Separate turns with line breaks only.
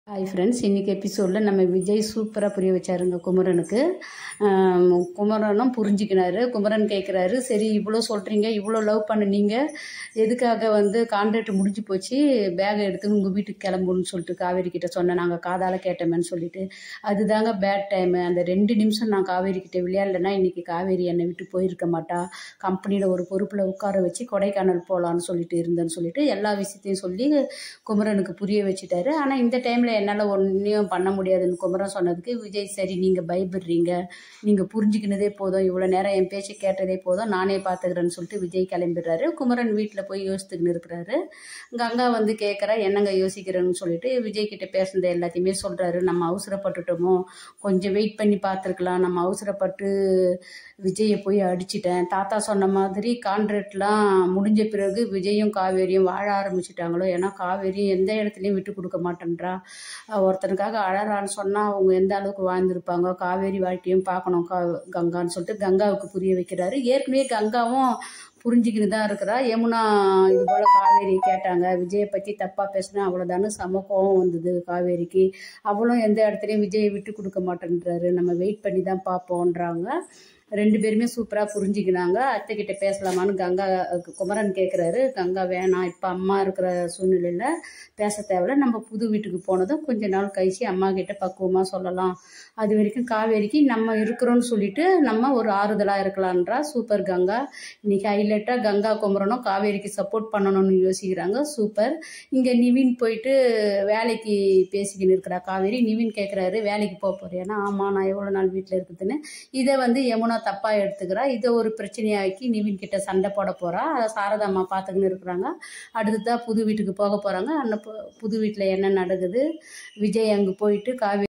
Hi friends, இன்றைக்கி எபிசோடில் நம்ம விஜய் சூப்பராக புரிய வச்சாருங்க குமரனுக்கு. குமரனும் புரிஞ்சுக்கினாரு. குமரன் கேட்குறாரு, சரி இவ்வளோ சொல்கிறீங்க, இவ்வளோ லவ் பண்ணுனீங்க, எதுக்காக கான்ட்ராக்ட் முடிஞ்சு போச்சு, பேகை எடுத்து உங்கள் வீட்டுக்கு கிளம்புன்னு சொல்லிட்டு காவேரி கிட்ட சொன்னேன், நாங்கள் காதால் கேட்டோமேன்னு சொல்லிட்டு. அதுதாங்க பேட் டைமு. அந்த 2 நிமிஷம் நான் காவேரி கிட்ட விளையாடலைன்னா இன்றைக்கி காவேரி என்னை விட்டு போயிருக்க மாட்டா. கம்பெனியில் ஒரு பொறுப்பில் உட்கார வச்சு கொடைக்கானல் போகலான்னு சொல்லிட்டு இருந்தேன்னு சொல்லிட்டு எல்லா விஷயத்தையும் சொல்லி குமரனுக்கு புரிய வச்சுட்டாரு. ஆனால் இந்த டைமில் என்னால் ஒன்றையும் பண்ண முடியாதுன்னு குமரன் சொன்னதுக்கு விஜய், சரி நீங்கள் பயப்படுறீங்க, நீங்கள் புரிஞ்சுக்கினதே போதும், இவ்வளோ நேரம் என் பேச்சு கேட்டதே போதும், நானே பார்த்துக்கிறேன்னு சொல்லிட்டு விஜய் கிளம்பிடுறாரு. குமரன் வீட்டில் போய் யோசித்துக்கின்னு இருக்கிறாரு. கங்கா கேட்குறா, என்னங்க யோசிக்கிறேன்னு சொல்லிட்டு விஜய் கிட்ட பேசுனது எல்லாத்தையுமே சொல்கிறாரு. நம்ம அவசரப்பட்டுட்டோமோ, கொஞ்சம் வெயிட் பண்ணி பார்த்துருக்கலாம், நம்ம அவசரப்பட்டு விஜயை போய் அடிச்சிட்டேன். தாத்தா சொன்ன மாதிரி கான்ட்ராக்ட்லாம் முடிஞ்ச பிறகு விஜயும் காவேரியும் வாழ ஆரம்பிச்சிட்டாங்களோ, ஏன்னா காவேரியும் எந்த இடத்துலையும் விட்டு கொடுக்க மாட்டேன்றா. ஒருத்தனுக்காக அழறான்னு சொன்னால் அவங்க எந்த அளவுக்கு வாழ்ந்துருப்பாங்க, காவேரி வாழ்க்கையும் பார்க்கணும் கங்கான்னு சொல்லிட்டு கங்காவுக்கு புரிய வைக்கிறாரு. ஏற்கனவே கங்காவும் புரிஞ்சுக்கிட்டு தான் இருக்கிறா. யமுனா இது போல் காவேரி கேட்டாங்க, விஜயை பற்றி தப்பாக பேசினா அவ்வளோதானு செம கோவம் வந்தது காவேரிக்கு. அவளும் எந்த இடத்துலையும் விஜயை விட்டு கொடுக்க மாட்டேன்றாரு, நம்ம வெயிட் பண்ணி தான் பார்ப்போன்றாங்க. 2 பேருமே சூப்பராக புரிஞ்சுக்கினாங்க. அத்தைக்கிட்ட பேசலாமான்னு குமரன் கேட்குறாரு. கங்கா வேணாம், இப்போ அம்மா இருக்கிற சூழ்நிலையில் பேச தேவையில்ல, நம்ம புது வீட்டுக்கு போனதும் கொஞ்ச நாள் கழிச்சு அம்மா கிட்ட பக்குவமாக சொல்லலாம், அது வரைக்கும் காவேரிக்கு நம்ம இருக்கிறோன்னு சொல்லிட்டு நம்ம ஒரு ஆறுதலாக இருக்கலான்றா. சூப்பர் கங்கா. இன்னைக்கு ஹைலைட்டாக கங்கா குமரனும் காவேரிக்கு சப்போர்ட் பண்ணணும்னு யோசிக்கிறாங்க. சூப்பர். இங்கே நிவின் போயிட்டு வேலைக்கு பேசிக்கின்னு இருக்கிறா காவேரி. நிவின் கேட்குறாரு, வேலைக்கு போக போறியானா? ஆமாம், நான் எவ்வளோ நாள் வீட்டில் இருக்குதுன்னு. இதை யமுனா தப்பாக எடுத்துக்கிறா. இதை ஒரு பிரச்சனையாக்கி நிவின் கிட்ட சண்டை போட போகிறா. அதை சாரதாம்மா பார்த்துக்கின்னு இருக்கிறாங்க. அடுத்ததாக புது வீட்டுக்கு போக போகிறாங்க. அந்த புது வீட்டில் என்ன நடக்குது, விஜய் அங்கே போயிட்டு காவேரி